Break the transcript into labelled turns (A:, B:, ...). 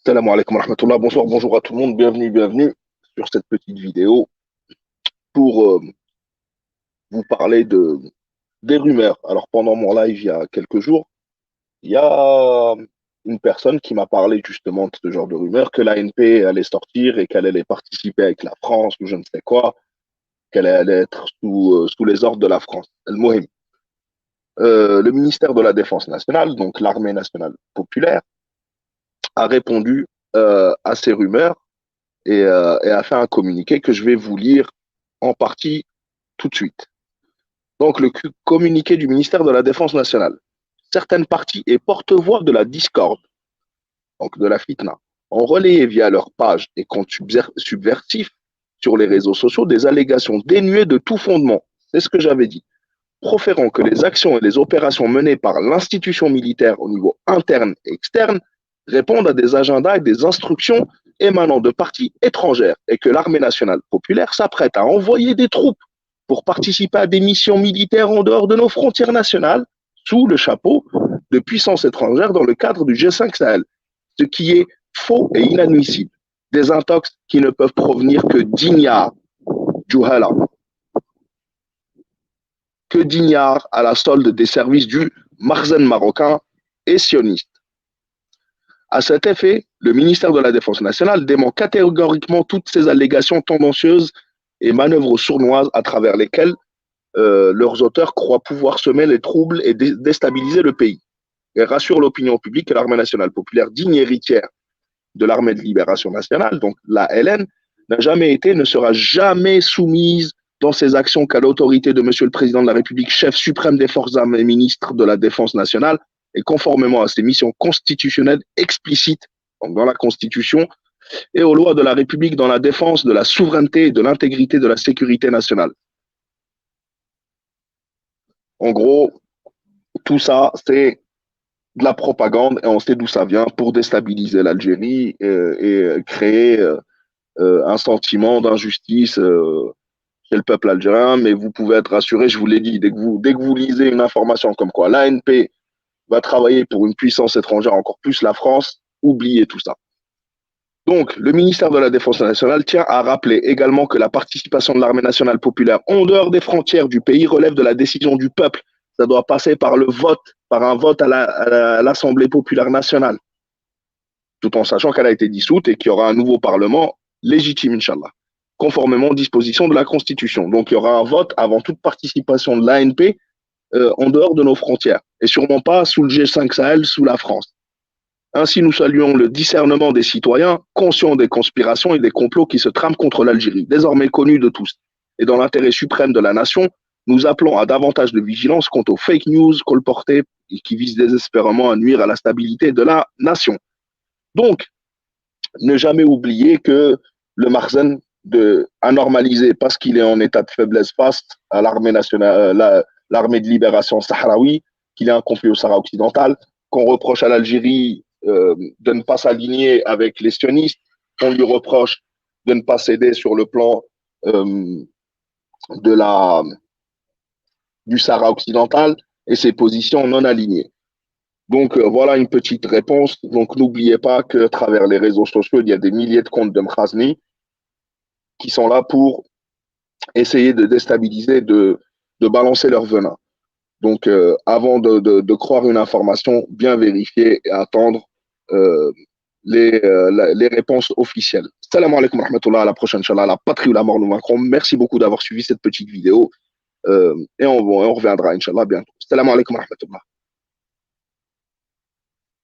A: Salam alaikum wa rahmatullah. Bonsoir, bonjour à tout le monde. Bienvenue sur cette petite vidéo pour vous parler des rumeurs. Alors, pendant mon live il y a quelques jours, il y a une personne qui m'a parlé justement de ce genre de rumeurs, que l'ANP allait sortir et qu'elle allait participer avec la France ou je ne sais quoi, qu'elle allait être sous les ordres de la France. El-Mohim. Le ministère de la Défense nationale, donc l'armée nationale populaire, a répondu à ces rumeurs et a fait un communiqué que je vais vous lire en partie tout de suite. Donc, le communiqué du ministère de la Défense nationale. Certaines parties et porte-voix de la discorde, donc de la fitna, ont relayé via leurs pages et comptes subversifs sur les réseaux sociaux des allégations dénuées de tout fondement. C'est ce que j'avais dit. Proférant que les actions et les opérations menées par l'institution militaire au niveau interne et externe répondent à des agendas et des instructions émanant de parties étrangères et que l'armée nationale populaire s'apprête à envoyer des troupes pour participer à des missions militaires en dehors de nos frontières nationales sous le chapeau de puissances étrangères dans le cadre du G5 Sahel, ce qui est faux et inadmissible. Des intox qui ne peuvent provenir que d'ignare, juhala, que d'ignare à la solde des services du Marzen marocain et sioniste. À cet effet, le ministère de la Défense nationale dément catégoriquement toutes ces allégations tendancieuses et manœuvres sournoises à travers lesquelles leurs auteurs croient pouvoir semer les troubles et déstabiliser le pays. Et rassure l'opinion publique que l'armée nationale populaire, digne héritière de l'armée de libération nationale, donc la LN, n'a jamais été, ne sera jamais soumise dans ses actions qu'à l'autorité de Monsieur le Président de la République, chef suprême des forces armées et ministre de la Défense nationale, et conformément à ses missions constitutionnelles explicites, donc dans la Constitution, et aux lois de la République dans la défense de la souveraineté et de l'intégrité de la sécurité nationale. En gros, tout ça, c'est de la propagande et on sait d'où ça vient pour déstabiliser l'Algérie et créer un sentiment d'injustice chez le peuple algérien. Mais vous pouvez être rassuré, je vous l'ai dit, dès que vous lisez une information comme quoi l'ANP va travailler pour une puissance étrangère, encore plus la France, oubliez tout ça. Donc, le ministère de la Défense nationale tient à rappeler également que la participation de l'armée nationale populaire en dehors des frontières du pays relève de la décision du peuple. Ça doit passer par le vote, par un vote à l'Assemblée populaire nationale, tout en sachant qu'elle a été dissoute et qu'il y aura un nouveau Parlement légitime, Inch'Allah, conformément aux dispositions de la Constitution. Donc, il y aura un vote avant toute participation de l'ANP en dehors de nos frontières, et sûrement pas sous le G5 Sahel, sous la France. Ainsi, nous saluons le discernement des citoyens, conscients des conspirations et des complots qui se trament contre l'Algérie, désormais connus de tous. Et dans l'intérêt suprême de la nation, nous appelons à davantage de vigilance quant aux fake news colportées et qui visent désespérément à nuire à la stabilité de la nation. Donc, ne jamais oublier que le Marzen a normalisé parce qu'il est en état de faiblesse face à l'armée nationale, l'armée de libération sahraoui, qu'il est un conflit au Sahara occidental, qu'on reproche à l'Algérie de ne pas s'aligner avec les sionistes, qu'on lui reproche de ne pas céder sur le plan de du Sahara occidental et ses positions non alignées. Donc voilà une petite réponse. Donc n'oubliez pas qu'à travers les réseaux sociaux, il y a des milliers de comptes de Mkhazni qui sont là pour essayer de déstabiliser, de balancer leur venin. Donc avant de croire une information, bien vérifier et attendre les réponses officielles. Salam alaikum wa rahmatullah, à la prochaine, Inch'Allah, la patrie ou la mort nous manqueront. Merci beaucoup d'avoir suivi cette petite vidéo et on reviendra, Inch'Allah, bientôt. Salam alaikum wa rahmatullah.